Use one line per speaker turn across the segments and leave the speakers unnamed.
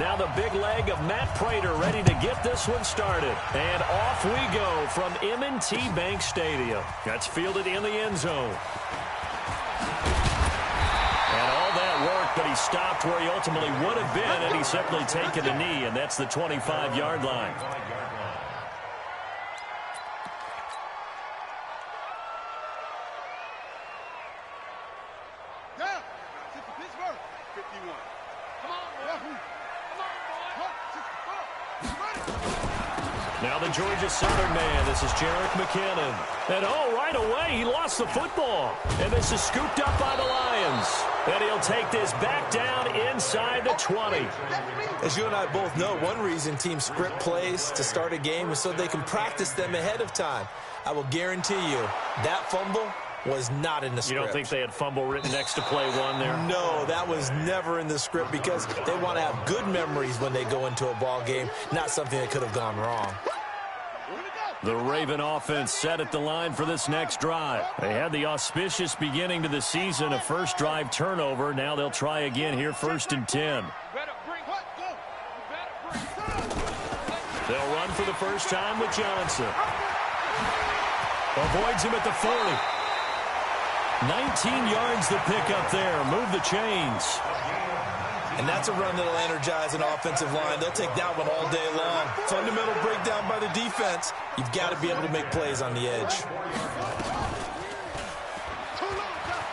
Now the big leg of Matt Prater ready to get this one started. And off we go from M&T Bank Stadium. That's fielded in the end zone. And all that work, but he stopped where he ultimately would have been, and he's simply taken a knee, and that's the 25-yard line. Now the Georgia Southern man, this is Jerick McKinnon. And right away, he lost the football. And this is scooped up by the Lions. And he'll take this back down inside the 20.
As you and I both know, one reason teams script plays to start a game is so they can practice them ahead of time. I will guarantee you, that fumble was not in the script.
You don't think they had fumble written next to play one there?
No, that was never in the script because they want to have good memories when they go into a ball game, not something that could have gone wrong.
The Raven offense set at the line for this next drive. They had the auspicious beginning to the season, a first drive turnover. Now they'll try again here, 1st and 10. They'll run for the first time with Johnson. Avoids him at the 40. 19 yards the pickup there. Move the chains.
And that's a run that'll energize an offensive line. They'll take that one all day long. Fundamental breakdown by the defense. You've got to be able to make plays on the edge.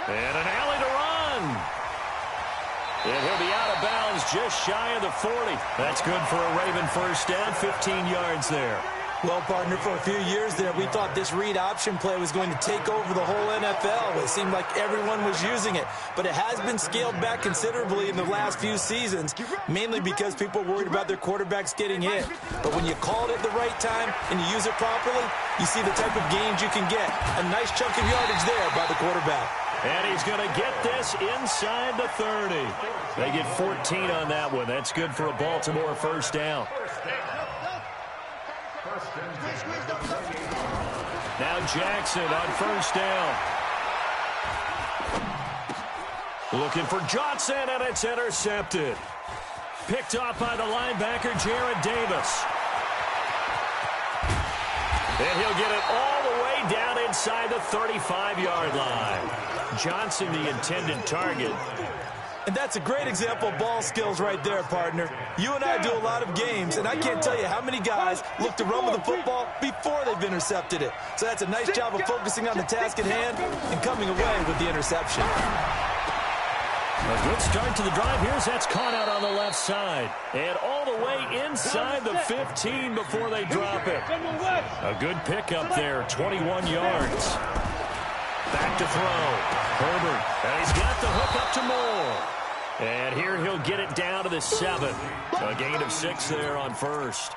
And an alley to run. And he'll be out of bounds just shy of the 40. That's good for a Raven first down, 15 yards there.
Well, partner, for a few years there, we thought this read option play was going to take over the whole NFL. It seemed like everyone was using it, but it has been scaled back considerably in the last few seasons, mainly because people are worried about their quarterbacks getting hit. But when you call it at the right time and you use it properly, you see the type of gains you can get. A nice chunk of yardage there by the quarterback.
And he's going to get this inside the 30. They get 14 on that one. That's good for a Baltimore first down. Now Jackson on first down. Looking for Johnson, and it's intercepted. Picked off by the linebacker, Jared Davis. And he'll get it all the way down inside the 35-yard line. Johnson, the intended target.
And that's a great example of ball skills right there, partner. You and I do a lot of games, and I can't tell you how many guys look to run with the football before they've intercepted it. So that's a nice job of focusing on the task at hand and coming away with the interception.
A good start to the drive. That's caught out on the left side. And all the way inside the 15 before they drop it. A good pickup there, 21 yards. Back to throw. Herbert. And he's got the hook up to Moore. And here he'll get it down to the 7. A gain of 6 there on first.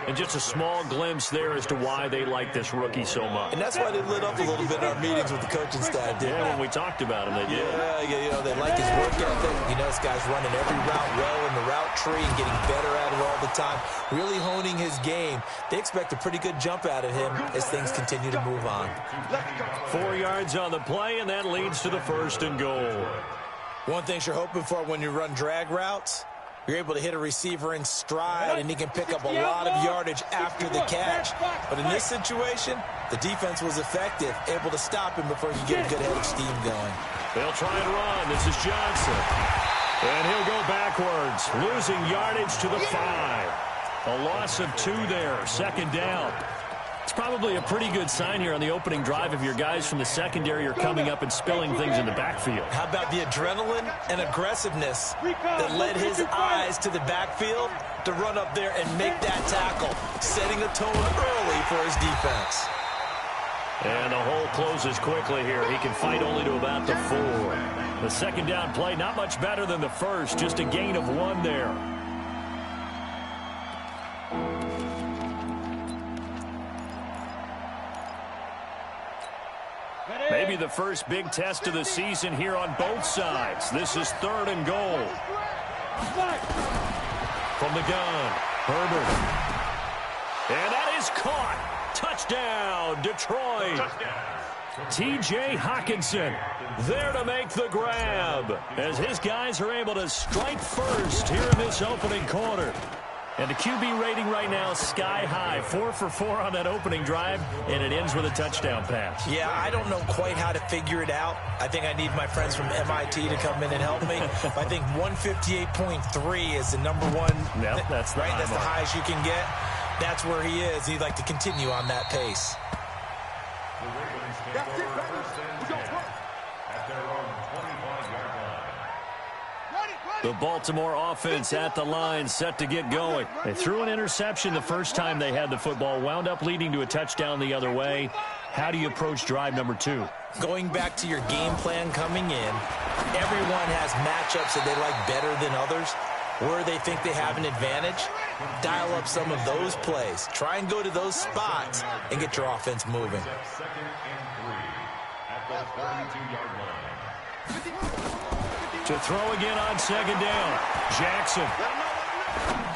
And just a small glimpse there as to why they like this rookie so much.
And that's why they lit up a little bit in our meetings with the coaching staff, didn't they?
When we talked about him, they did.
Yeah, you know, they like his work ethic. You know, this guy's running every route well in the route tree and getting better at it all the time, really honing his game. They expect a pretty good jump out of him as things continue to move on.
4 yards on the play, and that leads to the 1st and goal.
One thing you're hoping for when you run drag routes, you're able to hit a receiver in stride, and he can pick up a lot of yardage after the catch. But in this situation, the defense was effective, able to stop him before he could get a good head of steam going.
They'll try and run. This is Johnson. And he'll go backwards, losing yardage to the 5. A loss of 2 there, 2nd down. It's probably a pretty good sign here on the opening drive if your guys from the secondary are coming up and spilling things in the backfield.
How about the adrenaline and aggressiveness that led his eyes to the backfield to run up there and make that tackle, setting a tone early for his defense.
And the hole closes quickly here. He can fight only to about the 4. The 2nd down play, not much better than the first, just a gain of 1 there. Maybe the first big test of the season here on both sides. This is 3rd and goal. From the gun, Herbert. And that is caught. Touchdown, Detroit. T.J. Hawkinson there to make the grab as his guys are able to strike first here in this opening quarter. And the QB rating right now sky high, 4 for 4 on that opening drive, and it ends with a touchdown pass.
Yeah, I don't know quite how to figure it out. I think I need my friends from MIT to come in and help me. I think 158.3 is the number one.
Yep, that's the
right.
high
That's
mark.
the highest you can get. That's where he is. He'd like to continue on that pace.
The Baltimore offense at the line, set to get going. They threw an interception the first time they had the football, wound up leading to a touchdown the other way. How do you approach drive number 2?
Going back to your game plan coming in, everyone has matchups that they like better than others, where they think they have an advantage. Dial up some of those plays. Try and go to those spots and get your offense moving.
Second and 3 at the 42-yard line.
To throw again on second down. Jackson.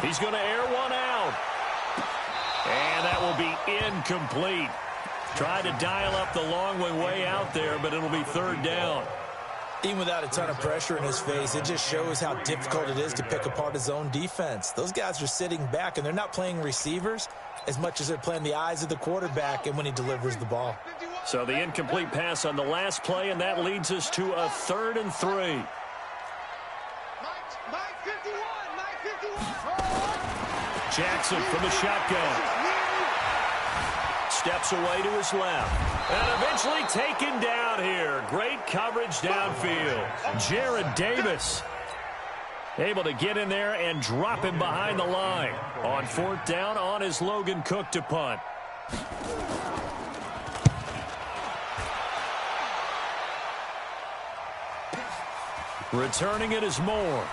He's going to air one out. And that will be incomplete. Tried to dial up the long way out there, but it'll be third down.
Even without a ton of pressure in his face, it just shows how difficult it is to pick apart his own defense. Those guys are sitting back, and they're not playing receivers as much as they're playing the eyes of the quarterback and when he delivers the ball.
So the incomplete pass on the last play, and that leads us to a 3rd and 3. Jackson from the shotgun. Steps away to his left. And eventually taken down here. Great coverage downfield. Jared Davis able to get in there and drop him behind the line. On 4th down, on is Logan Cook to punt. Returning it is Moore.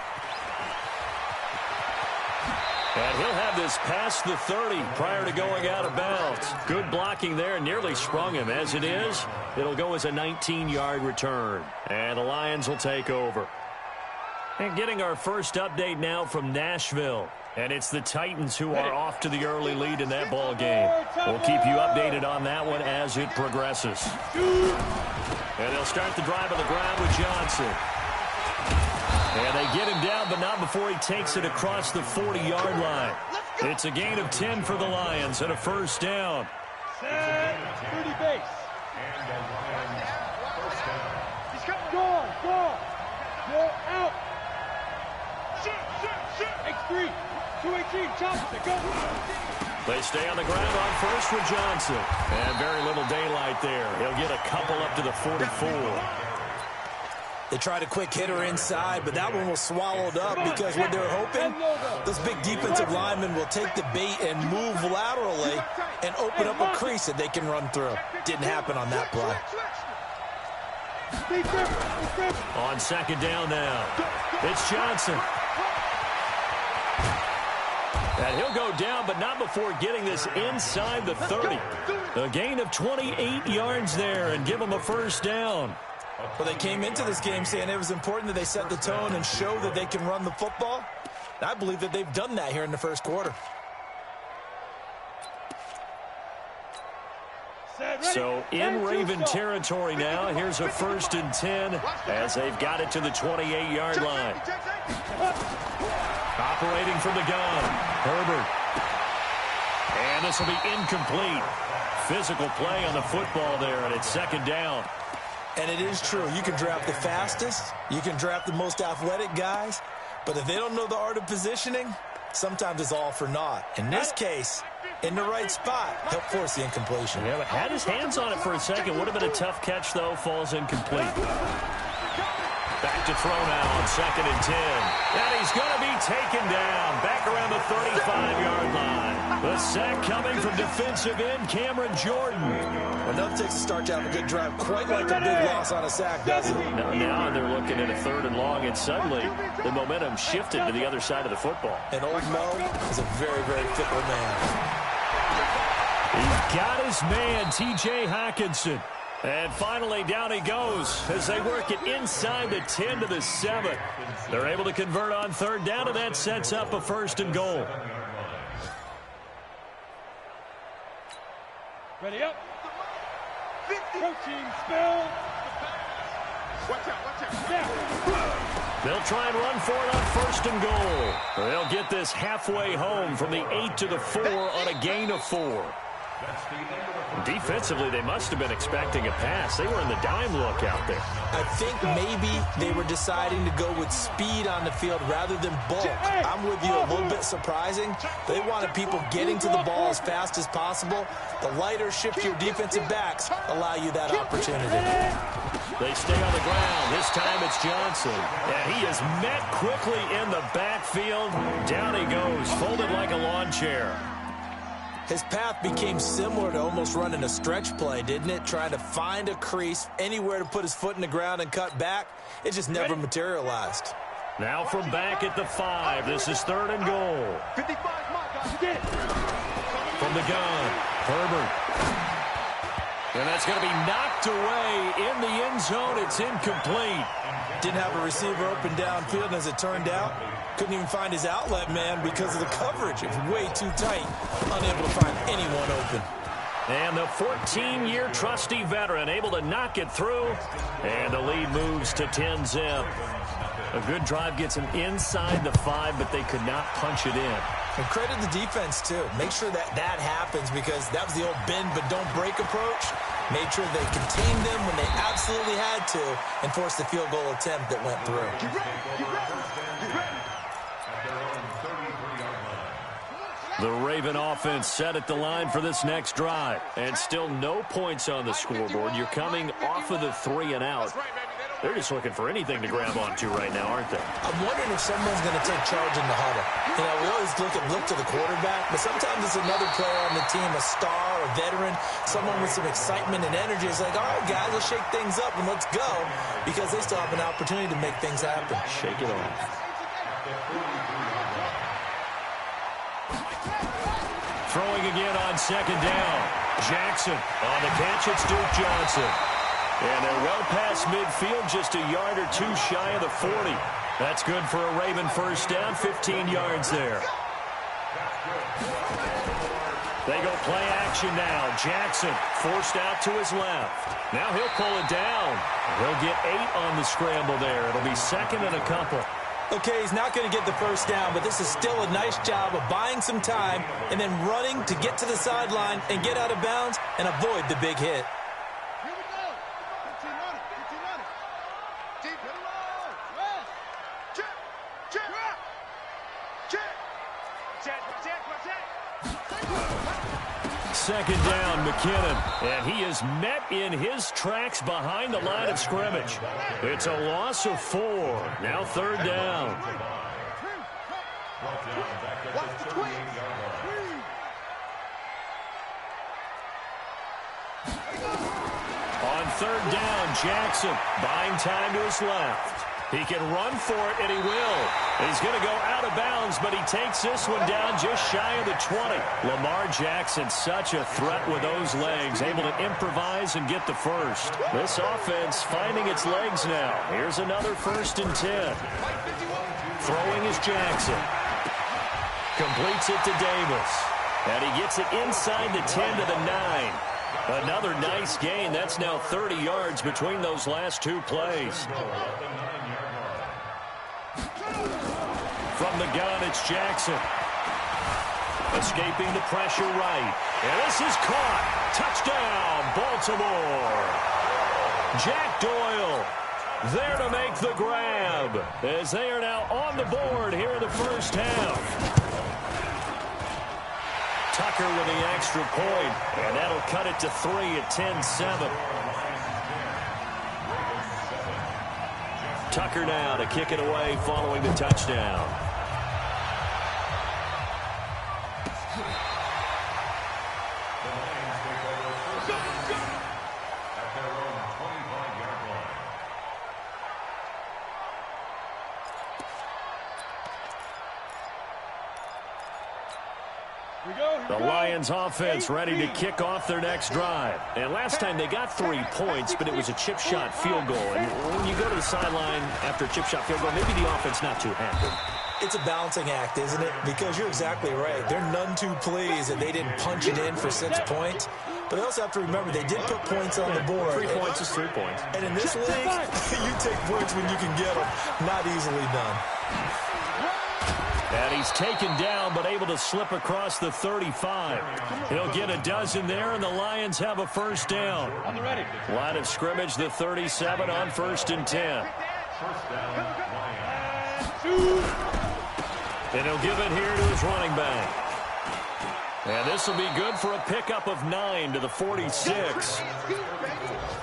And he'll have this past the 30 prior to going out of bounds. Good blocking there, nearly sprung him. As it is, it'll go as a 19-yard return. And the Lions will take over. And getting our first update now from Nashville. And it's the Titans who are off to the early lead in that ball game. We'll keep you updated on that one as it progresses. And they'll start the drive on the ground with Johnson. And they get him down, but not before he takes it across the 40-yard line. It's a gain of 10 for the Lions and a first down.
30 base. He's got go out. X3, 218, Johnson, go.
They stay on the ground on first with Johnson. And very little daylight there. He'll get a couple up to the 44.
They tried a quick hitter inside, but that one was swallowed up because what they were hoping, those big defensive linemen will take the bait and move laterally and open up a crease that they can run through. Didn't happen on that play.
On second down now, it's Johnson. And he'll go down, but not before getting this inside the 30. A gain of 28 yards there and give them a first down.
Well, they came into this game saying it was important that they set the tone and show that they can run the football. And I believe that they've done that here in the first quarter.
So in Raven territory now, here's a 1st and 10 as they've got it to the 28-yard line. Operating from the gun, Herbert. And this will be incomplete. Physical play on the football there, and it's second down.
And it is true. You can draft the fastest. You can draft the most athletic guys. But if they don't know the art of positioning, sometimes it's all for naught. In this case, in the right spot, help force the incompletion.
Yeah, but had his hands on it for a second. Would have been a tough catch, though. Falls incomplete. Back to throw now on 2nd and 10. And he's going to be taken down. Back around the 35-yard line. The sack coming from defensive end Cameron Jordan.
Enough takes a start to have a good drive. Quite like a big loss on a sack, doesn't it?
Now they're looking at a 3rd and long, and suddenly the momentum shifted to the other side of the football.
And old Mo is a very, very fickle man.
He's got his man, T.J. Hawkinson. And finally, down he goes as they work it inside the 10 to the 7. They're able to convert on 3rd down, and that sets up a 1st and goal.
Ready up. Coaching spell. Watch out.
They'll try and run for it on 1st and goal. They'll get this halfway home from the 8 to the 4 on a gain of 4. Defensively, they must have been expecting a pass. They were in the dime look out there.
I think maybe they were deciding to go with speed on the field rather than bulk. I'm with you, a little bit surprising. They wanted people getting to the ball as fast as possible. The lighter, shiftier defensive backs allow you that opportunity.
They stay on the ground. This time it's Johnson. And he is met quickly in the backfield. Down he goes, folded like a lawn chair.
His path became similar to almost running a stretch play, didn't it? Trying to find a crease, anywhere to put his foot in the ground and cut back. It just never materialized.
Now from back at the 5, this is 3rd and goal.
55, my guys.
From the gun, Herbert. And that's going to be knocked away in the end zone. It's incomplete.
Didn't have a receiver open downfield, as it turned out. Couldn't even find his outlet man because of the coverage. It was way too tight. Unable to find anyone open.
And the 14-year trusty veteran able to knock it through. And the lead moves to 10-zip. A good drive gets him inside the 5, but they could not punch it in.
And credit the defense, too. Make sure that happens, because that was the old bend but don't break approach. Made sure they contained them when they absolutely had to and forced the field goal attempt that went through.
The Raven offense set at the line for this next drive. And still no points on the scoreboard. You're coming off of the 3 and out. They're just looking for anything to grab onto right now, aren't they?
I'm wondering if someone's going to take charge in the huddle. You know, we always look to the quarterback, but sometimes it's another player on the team, a star, a veteran, someone with some excitement and energy. It's like, all right, guys, let's shake things up and let's go, because they still have an opportunity to make things happen.
Shake it off. Throwing again on 2nd down. Jackson on the catch. It's Duke Johnson. And they're well past midfield, just a yard or 2 shy of the 40. That's good for a Raven 1st down, 15 yards there. They go play action now. Jackson forced out to his left. Now he'll pull it down. He'll get 8 on the scramble there. It'll be 2nd and a couple.
Okay, he's not going to get the 1st down, but this is still a nice job of buying some time and then running to get to the sideline and get out of bounds and avoid the big hit.
Second down, McKinnon, and he is met in his tracks behind the line of scrimmage. It's a loss of 4. Now 3rd down. On 3rd down, Jackson buying time to his left. He can run for it, and he will. He's going to go out of bounds, but he takes this one down just shy of the 20. Lamar Jackson, such a threat with those legs, able to improvise and get the first. This offense finding its legs now. Here's another 1st and 10. Throwing is Jackson. Completes it to Davis. And he gets it inside the 10 to the 9. Another nice gain. That's now 30 yards between those last 2 plays. From the gun, it's Jackson. Escaping the pressure right. And this is caught. Touchdown, Baltimore. Jack Doyle there to make the grab, as they are now on the board here in the 1st half. Tucker with the extra point, and that'll cut it to 3 at 10-7. Tucker now to kick it away following the touchdown. The Lions offense ready to kick off their next drive. And last time they got 3 points, but it was a chip shot field goal. And when you go to the sideline after a chip shot field goal, maybe the offense not too happy.
It's a balancing act, isn't it? Because you're exactly right. They're none too pleased that they didn't punch it in for 6 points. But they also have to remember they did put points on the board.
3 points is 3 points.
And in this league, you take points when you can get them. Not easily done.
And he's taken down, but able to slip across the 35. He'll get a dozen there, and the Lions have a first down. Line of scrimmage, the 37 on 1st and 10.
First down, Lions.
And he'll give it here to his running back. And this will be good for a pickup of 9 to the 46.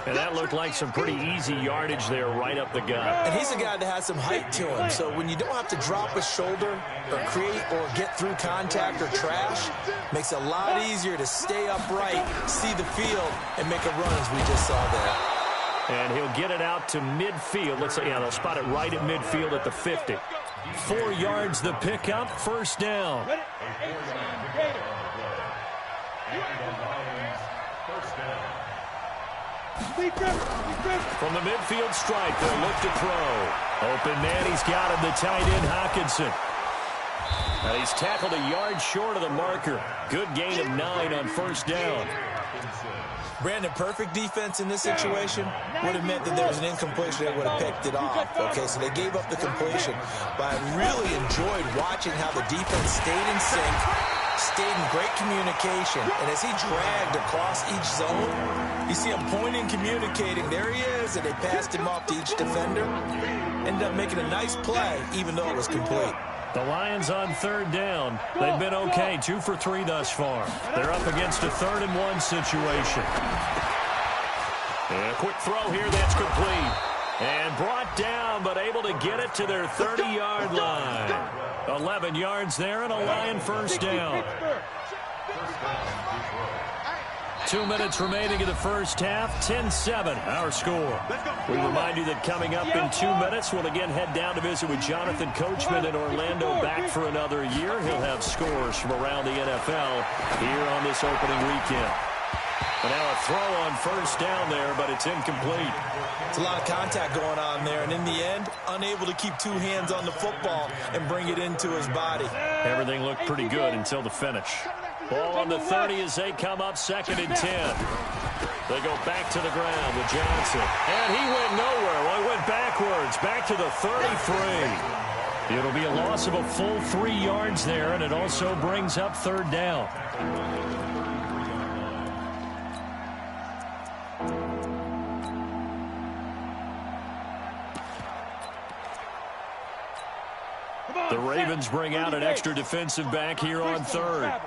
And that looked like some pretty easy yardage there right up the gut.
And he's a guy that has some height to him. So when you don't have to drop a shoulder or create or get through contact or trash, makes it a lot easier to stay upright, see the field, and make a run as we just saw there.
And he'll get it out to midfield. Let's say, yeah, they'll spot it right at midfield at the 50. 4 yards the pickup, first down. From the midfield stripe, they'll look to throw. Open man, he's got him, the tight end, Hockenson. And he's tackled a yard short of the marker. Good gain of 9 on first down.
Brandon, perfect defense in this situation would have meant that there was an incompletion. They would have picked it off. Okay, so they gave up the completion. But I really enjoyed watching how the defense stayed in sync, stayed in great communication. And as he dragged across each zone, you see him pointing, communicating. There he is, and they passed him off to each defender. Ended up making a nice play, even though it was complete.
The Lions on third down. They've been okay, 2 for 3 thus far. They're up against a 3rd and 1 situation. And a quick throw here, that's complete. And brought down, but able to get it to their 30-yard line. 11 yards there and a Lion first down. 2 minutes remaining in the first half, 10-7, our score. We remind you that coming up in 2 minutes, we'll again head down to visit with Jonathan Coachman in Orlando, back for another year. He'll have scores from around the NFL here on this opening weekend. And now a throw on first down there, but it's incomplete.
It's a lot of contact going on there, and in the end, unable to keep 2 hands on the football and bring it into his body.
Everything looked pretty good until the finish. Ball on the 30 as they come up 2nd and 10. They go back to the ground with Johnson. And he went nowhere. Well, he went backwards, back to the 33. It'll be a loss of a full 3 yards there, and it also brings up 3rd down. The Ravens bring out an extra defensive back here on 3rd.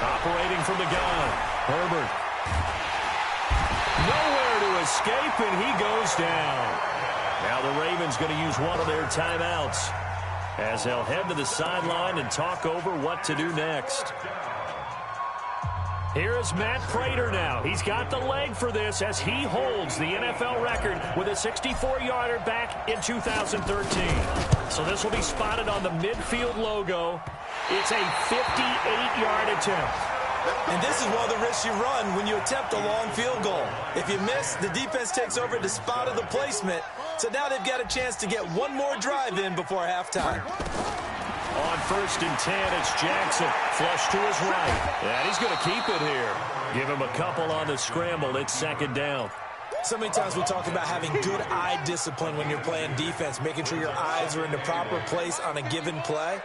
Operating from the gun, Herbert. Nowhere to escape, and he goes down. Now the Ravens going to use one of their timeouts as they'll head to the sideline and talk over what to do next. Here is Matt Prater now. He's got the leg for this as he holds the NFL record with a 64-yarder back in 2013. So this will be spotted on the midfield logo. It's a 58-yard attempt.
And this is one of the risks you run when you attempt a long field goal. If you miss, the defense takes over the spot of the placement. So now they've got a chance to get one more drive in before halftime.
On 1st and 10, it's Jackson. Flush to his right. And he's going to keep it here. Give him a couple on the scramble. It's 2nd down.
So many times we talk about having good eye discipline when you're playing defense, making sure your eyes are in the proper place on a given play.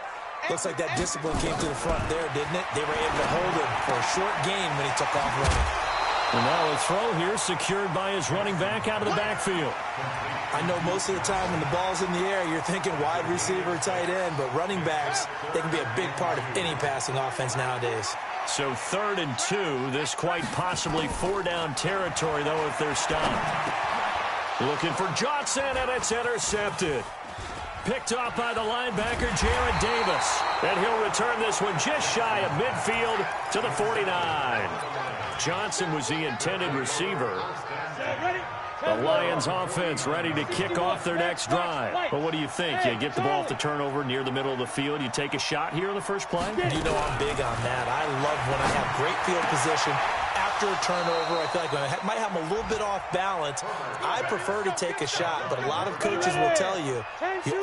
Looks like that discipline came to the front there, didn't it? They were able to hold him for a short gain when he took off running.
And now a throw here secured by his running back out of the backfield.
I know most of the time when the ball's in the air, you're thinking wide receiver, tight end, but running backs, they can be a big part of any passing offense nowadays.
So 3rd and 2, this quite possibly 4-down territory, though, if they're stopped. Looking for Johnson, and it's intercepted. Picked off by the linebacker, Jared Davis. And he'll return this one just shy of midfield to the 49. Johnson was the intended receiver. The Lions offense ready to kick off their next drive. But what do you think? You get the ball off the turnover near the middle of the field. You take a shot here in the first play?
You know I'm big on that. I love when I have great field position. After after a turnover, I feel like I might have them a little bit off balance. I prefer to take a shot, but a lot of coaches will tell you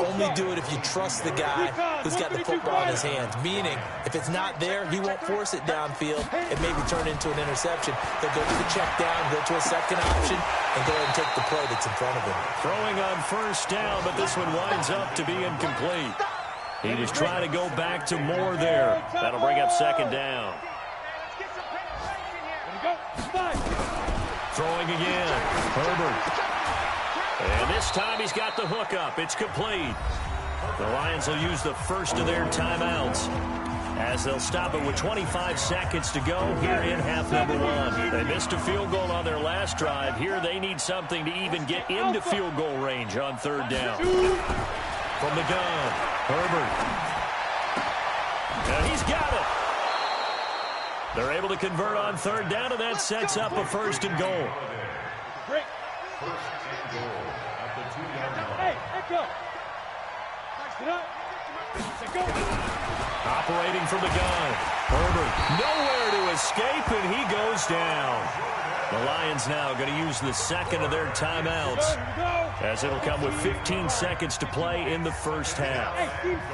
only do it if you trust the guy who's got the football in his hands. Meaning, if it's not there, he won't force it downfield and maybe turn into an interception. He'll go to the check down, go to a second option, and go ahead and take the play that's in front of him.
Throwing on first down, but this one winds up to be incomplete. He was trying to go back to Moore there. That'll bring up second down. Throwing again. Herbert. And this time he's got the hook up. It's complete. The Lions will use the first of their timeouts as they'll stop it with 25 seconds to go here in half number one. They missed a field goal on their last drive. Here they need something to even get into field goal range on third down. From the gun, Herbert. And he's got it. They're able to convert on third down, and that sets up a first and goal.
First and goal at the 2-yard line.
Hey, let go.
Operating from the gun. Herbert nowhere to escape, and he goes down. The Lions now going to use the second of their timeouts as it'll come with 15 seconds to play in the first half.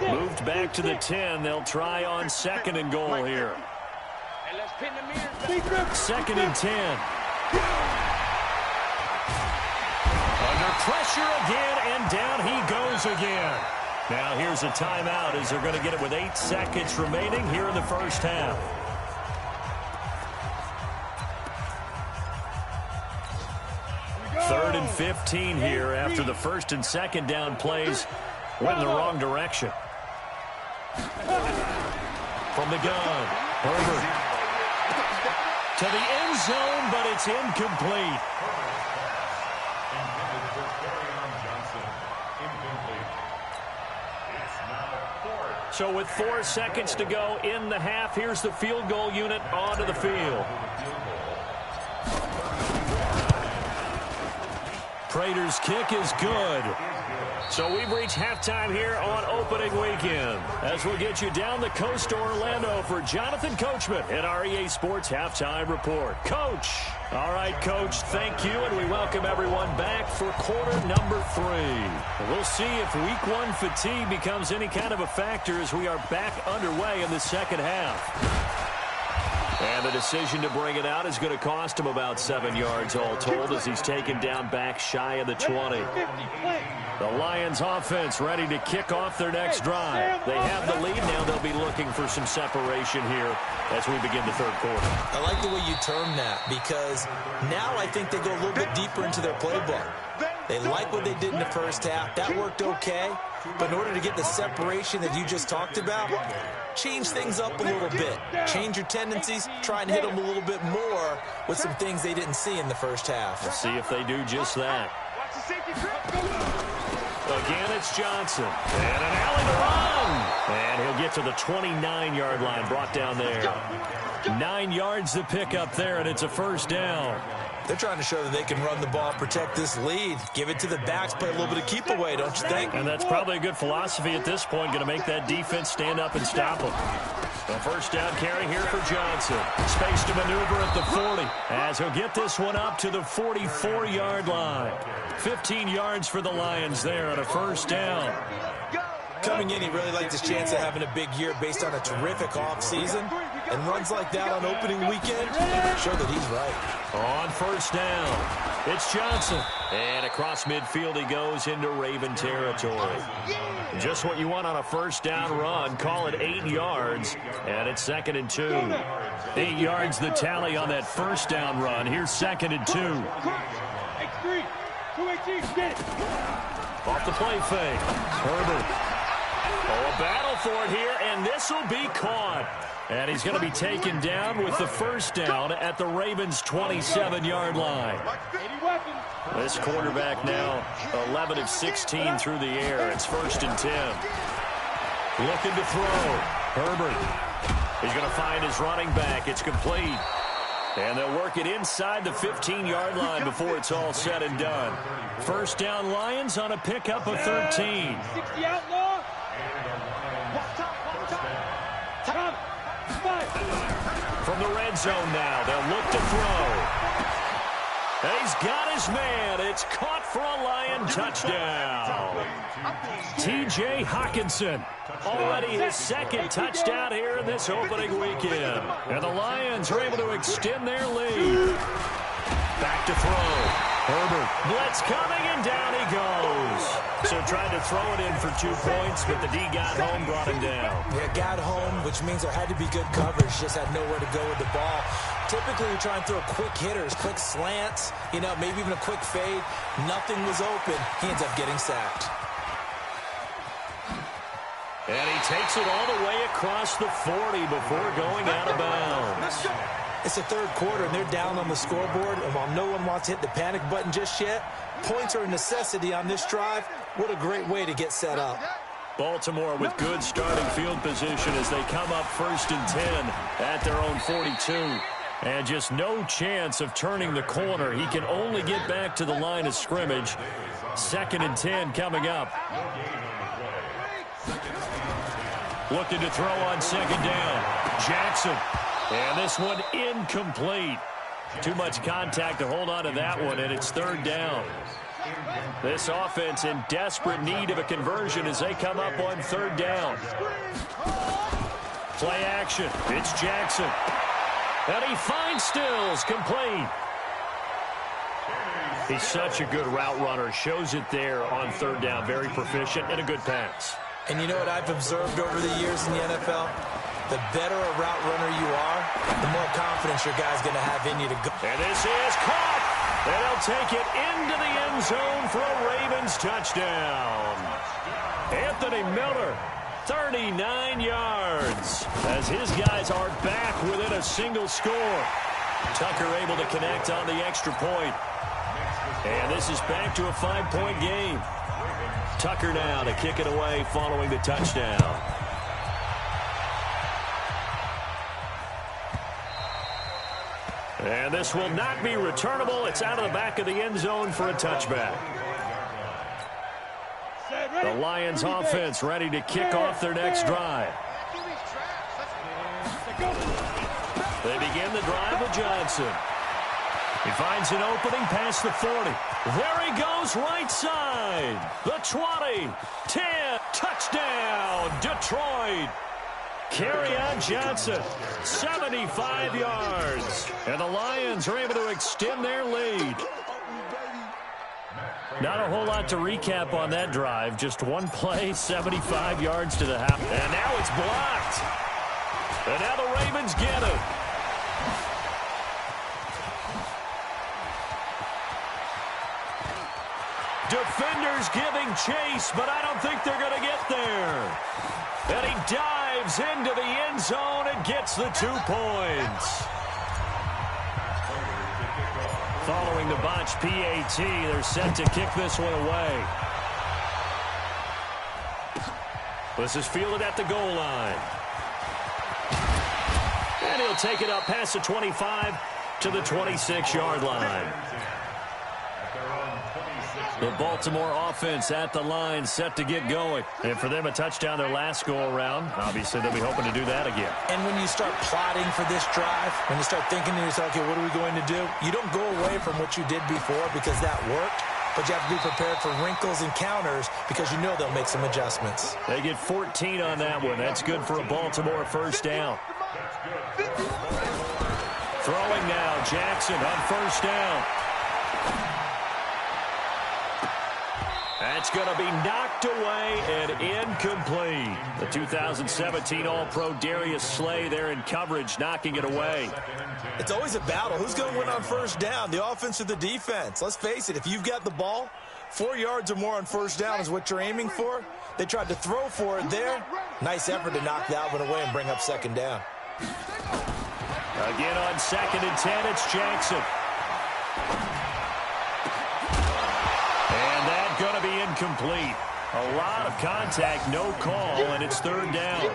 Moved back to the 10. They'll try on second and goal here. Second and 10. Under pressure again, and down he goes again. Now here's a timeout as they're going to get it with 8 seconds remaining here in the first half. Third and 15 here after the first and second down plays went in the wrong direction. From the gun, Herbert to the end zone, but it's incomplete. So with 4 seconds to go in the half, here's the field goal unit onto the field. Prater's kick is good. So we've reached halftime here on opening weekend as we'll get you down the coast to Orlando for Jonathan Coachman at our EA Sports Halftime Report. Coach. All right, Coach, thank you, and we welcome everyone back for quarter number 3. We'll see if week 1 fatigue becomes any kind of a factor as we are back underway in the second half. And the decision to bring it out is going to cost him about 7 yards all told as he's taken down back shy of the 20. The Lions offense ready to kick off their next drive. They have the lead now. They'll be looking for some separation here as we begin the third quarter.
I like the way you term that because now I think they go a little bit deeper into their playbook. They like what they did in the first half. That worked okay. But in order to get the separation that you just talked about, change things up a little bit. Change your tendencies. Try and hit them a little bit more with some things they didn't see in the first half.
We'll see if they do just that. Again, it's Johnson. And an alley to run. And he'll get to the 29-yard line, brought down there. 9 yards to pick up there, and it's a first down.
They're trying to show that they can run the ball, protect this lead, give it to the backs, play a little bit of keep away, don't you think?
And that's probably a good philosophy at this point, going to make that defense stand up and stop them. The first down carry here for Johnson. Space to maneuver at the 40 as he'll get this one up to the 44-yard line. 15 yards for the Lions there on a first down.
Coming in, he really liked his chance of having a big year based on a terrific offseason. And runs like that on opening weekend show that he's right.
On first down, it's Johnson. And across midfield he goes into Raven territory. Just what you want on a first down run. Call it 8 yards. And it's second and 2. 8 yards the tally on that first down run. Here's second and 2. Off the play fake. Herbert. Oh, a battle for it here, and this will be caught. And he's going to be taken down with the first down at the Ravens' 27-yard line. This quarterback now 11 of 16 through the air. It's first and 10. Looking to throw. Herbert. He's going to find his running back. It's complete. And they'll work it inside the 15-yard line before it's all said and done. First down Lions on a pickup of 13.
60 outlaw.
From the the red zone now. They'll look to throw. He's got his man. It's caught for a Lion touchdown. T.J. Hawkinson, already his second touchdown here in this opening weekend. And the Lions are able to extend their lead. Back to throw. Herbert, blitz coming, and down he goes. So tried to throw it in for 2 points, but the D got home, brought him down.
Yeah, got home, which means there had to be good coverage. Just had nowhere to go with the ball. Typically, you try and throw quick hitters, quick slants, maybe even a quick fade. Nothing was open. He ends up getting sacked.
And he takes it all the way across the 40 before going out of bounds.
It's the third quarter, and they're down on the scoreboard. And while no one wants to hit the panic button just yet, points are a necessity on this drive. What a great way to get set up.
Baltimore with good starting field position as they come up 1st and 10 at their own 42. And just no chance of turning the corner. He can only get back to the line of scrimmage. 2nd and 10 coming up. Looking to throw on 2nd down. Jackson. And this one incomplete. Too much contact to hold on to that one, and it's 3rd down. This offense in desperate need of a conversion as they come up on 3rd down. Play action. It's Jackson. And he finds Stills, complete. He's such a good route runner. Shows it there on 3rd down. Very proficient and a good pass.
And you know what I've observed over the years in the NFL? The better a route runner you are, the more confidence your guy's going to have in you to go.
And this is caught. And they'll take it into the end zone for a Ravens touchdown. Anthony Miller, 39 yards, as his guys are back within a single score. Tucker able to connect on the extra point. And this is back to a 5-point game. Tucker now to kick it away following the touchdown. And this will not be returnable. It's out of the back of the end zone for a touchback. The Lions offense ready to kick off their next drive. They begin the drive with Johnson. He finds an opening past the 40. There he goes, right side. The 20, 10, touchdown, Detroit. Kerryon Johnson, 75 yards. And the Lions are able to extend their lead. Not a whole lot to recap on that drive. Just one play, 75 yards to the half. And now it's blocked. And now the Ravens get it. Defenders giving chase, but I don't think they're going to get there. And he dives into the end zone and gets the 2 points. Following the botched PAT, they're set to kick this one away. This is fielded at the goal line. And he'll take it up past the 25 to the 26-yard line. The Baltimore offense at the line, set to get going. And for them, a touchdown their last go-around. Obviously, they'll be hoping to do that again.
And when you start plotting for this drive, when you start thinking to yourself, okay, what are we going to do? You don't go away from what you did before because that worked, but you have to be prepared for wrinkles and counters because you know they'll make some adjustments.
They get 14 on that one. That's good for a Baltimore 1st down. Throwing now, Jackson on 1st down. That's going to be knocked away and incomplete. The 2017 All-Pro Darius Slay there in coverage, knocking it away.
It's always a battle. Who's going to win on 1st down, the offense or the defense? Let's face it, if you've got the ball, 4 yards or more on 1st down is what you're aiming for. They tried to throw for it there. Nice effort to knock that one away and bring up 2nd down.
Again on 2nd and 10, it's Jackson. Going to be incomplete. A lot of contact, no call, and it's 3rd down.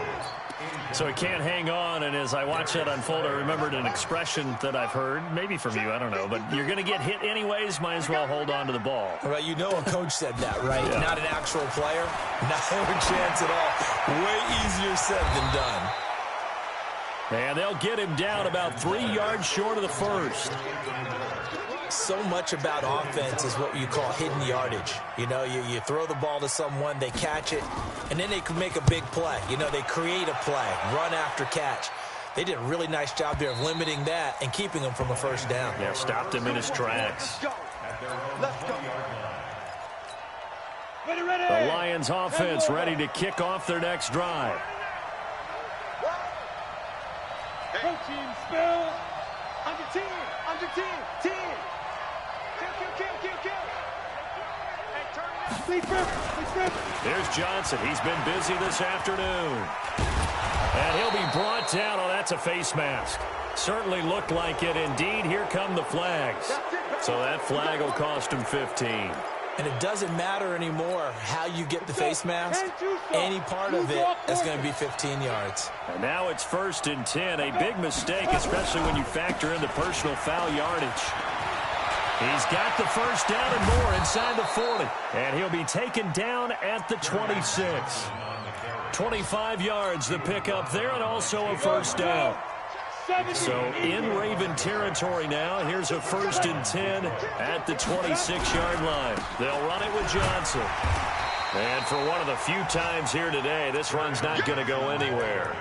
So he can't hang on, and as I watch that unfold, I remembered an expression that I've heard, maybe from you, I don't know, but you're going to get hit anyways, might as well hold on to the ball.
Well, you know a coach said that, right?
Yeah.
Not an actual player. Not a chance at all. Way easier said than done.
And they'll get him down about 3 yards short of the first.
So much about offense is what you call hidden yardage. You know, you throw the ball to someone, they catch it, and then they can make a big play. You know, they create a play, run after catch. They did a really nice job there of limiting that and keeping him from a first down.
Yeah, stopped him in his tracks.
Let's go.
The Lions offense ready to kick off their next drive.
Hey, team, spill. Under 10. Under 10. 10. Kill. Hey, turn it up. Please grip.
Here's Johnson. He's been busy this afternoon. And he'll be brought down. Oh, that's a face mask. Certainly looked like it. Indeed, here come the flags. So that flag will cost him 15.
And it doesn't matter anymore how you get the face mask. Any part of it is going to be 15 yards.
And now it's 1st and 10. A big mistake, especially when you factor in the personal foul yardage. He's got the first down and more inside the 40. And he'll be taken down at the 26. 25 yards the pickup there, and also a first down. So in Raven territory now. Here's a 1st and 10 at the 26-yard line. They'll run it with Johnson. And for one of the few times here today, this run's not going to go anywhere.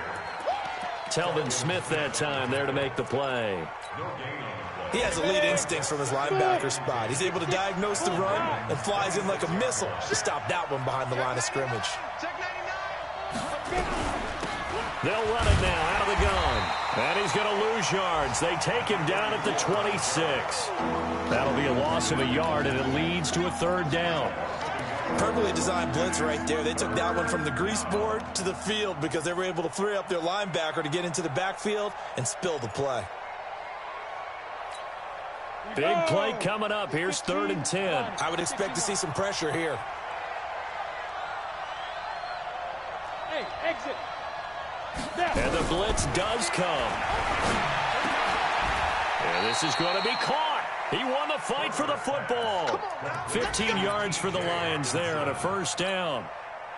Telvin Smith that time there to make the play.
He has elite instincts from his linebacker spot. He's able to diagnose the run and flies in like a missile to stop that one behind the line of scrimmage.
They'll run it now out of the gun. And he's going to lose yards. They take him down at the 26. That'll be a loss of a yard, and it leads to a 3rd down.
Perfectly designed blitz right there. They took that one from the grease board to the field because they were able to free up their linebacker to get into the backfield and spill the play.
Big play coming up. Here's 3rd and 10.
I would expect to see some pressure here.
Hey, exit.
And the blitz does come. And this is going to be caught. He won the fight for the football. 15 yards for the Lions there on a first down.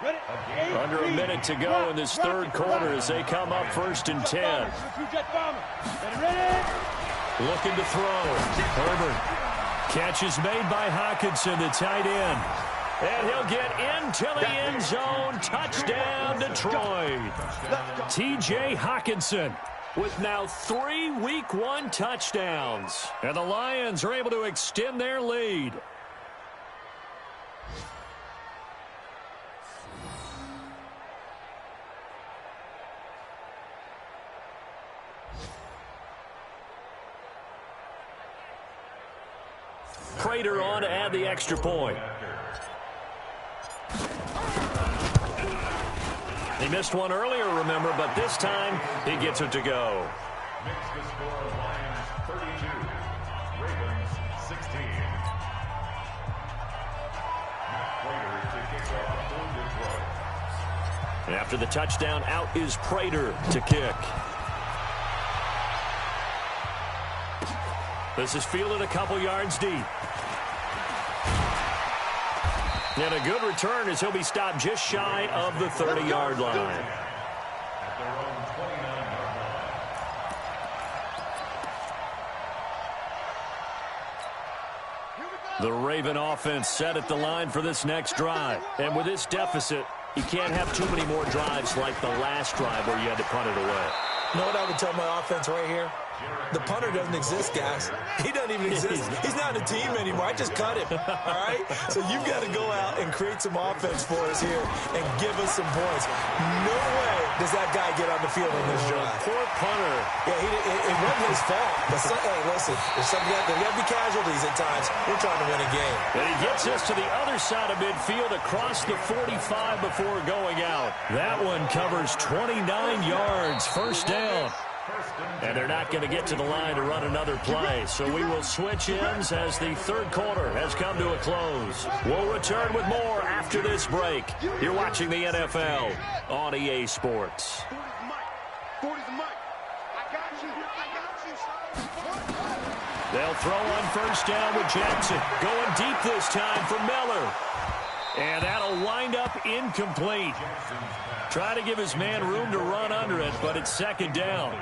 Under a minute to go in this 3rd quarter as they come up 1st and 10. Looking to throw. Herbert. Catch is made by Hockenson, the tight end. And he'll get into the end zone. Touchdown, Detroit. T.J. Hockenson with now 3 Week 1 touchdowns. And the Lions are able to extend their lead. Prater on to add the extra point. He missed one earlier, remember, but this time he gets it to go.
Makes the score Lions 32, Ravens 16. Matt Prater to kick off for Detroit.
After the touchdown, out is Prater to kick. This is fielded a couple yards deep. And a good return as he'll be stopped just shy of the 30-yard line.
At their own 29-yard line.
The Raven offense set at the line for this next drive. And with this deficit, you can't have too many more drives like the last drive where you had to punt it away.
You know what I would tell my offense right here? The punter doesn't exist, guys. He doesn't even exist. He's not a team anymore. I just cut him, all right? So you've got to go out and create some offense for us here and give us some points. No way does that guy get on the field in this drive.
Poor punter.
Yeah, it wasn't his fault. But hey, listen, there's got to be casualties at times. We're trying to win a game.
And he gets us to the other side of midfield across the 45 before going out. That one covers 29 yards, first down. And they're not going to get to the line to run another play. So we will switch ends as the 3rd quarter has come to a close. We'll return with more after this break. You're watching the NFL on EA Sports. They'll throw on first down with Jackson. Going deep this time for Miller. And that'll wind up incomplete. Try to give his man room to run under it, but it's second down.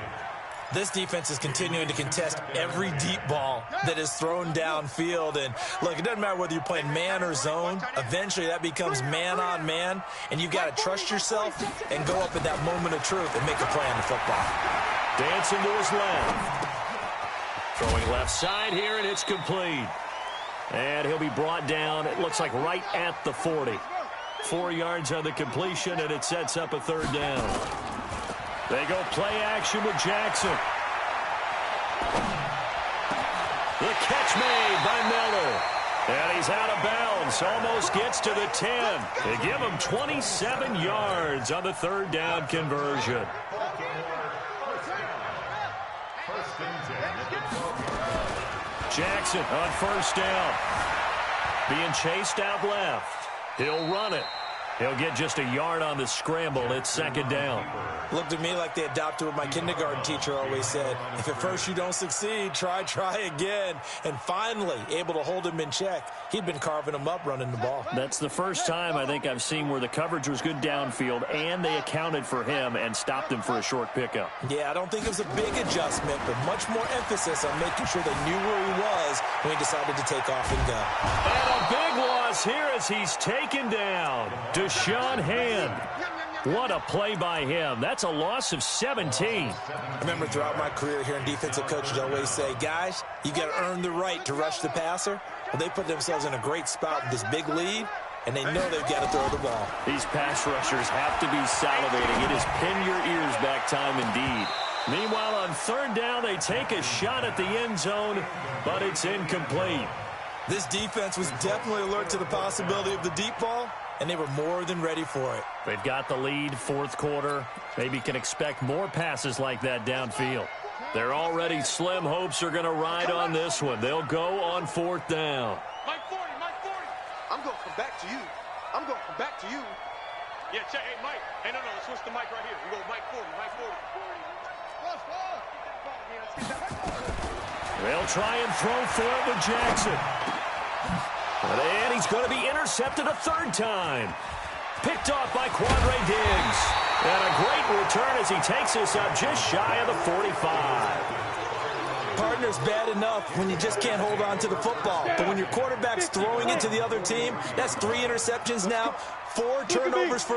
This defense is continuing to contest every deep ball that is thrown downfield. And, look, it doesn't matter whether you're playing man or zone. Eventually, that becomes man-on-man, and you've got to trust yourself and go up at that moment of truth and make a play on the football.
Dancing to his left. Throwing left side here, and it's complete. And he'll be brought down, it looks like right at the 40. 4 yards on the completion, and it sets up a third down. They go play action with Jackson. The catch made by Miller. And he's out of bounds. Almost gets to the 10. They give him 27 yards on the third down conversion. Jackson on first down. Being chased out left. He'll run it. He'll get just a yard on the scramble. It's second down.
Looked to me like they adopted what my kindergarten teacher always said. If at first you don't succeed, try again. And finally, able to hold him in check. He'd been carving him up running the ball.
That's the first time I think I've seen where the coverage was good downfield and they accounted for him and stopped him for a short pickup.
Yeah, I don't think it was a big adjustment, but much more emphasis on making sure they knew where he was when he decided to take off and go.
And a big loss here as he's taken down. Deshaun Hand. What a play by him. That's a loss of 17.
I remember throughout my career hearing defensive coaches always say, guys, you got to earn the right to rush the passer. Well, they put themselves in a great spot with this big lead, and they know they've got to throw the ball.
These pass rushers have to be salivating. It is pin your ears back time indeed. Meanwhile, on third down, they take a shot at the end zone, but it's incomplete.
This defense was definitely alert to the possibility of the deep ball, and they were more than ready for it.
They've got the lead, fourth quarter. Maybe can expect more passes like that downfield. Their already slim hopes are going to ride on this one. They'll go on fourth down.
Mike 40, Mike 40. I'm going to come back to you. I'm going to come back to you. Yeah, check. Hey, Mike. Hey, no, let's switch the mic right here. We go Mike 40, Mike 40.
They'll try and throw for it with Jackson. And he's going to be intercepted a third time. Picked off by Quandre Diggs. And a great return as he takes us up just shy of the 45.
Partner's bad enough when you just can't hold on to the football. But when your quarterback's throwing it to the other team, that's 3 interceptions now, 4 turnovers for the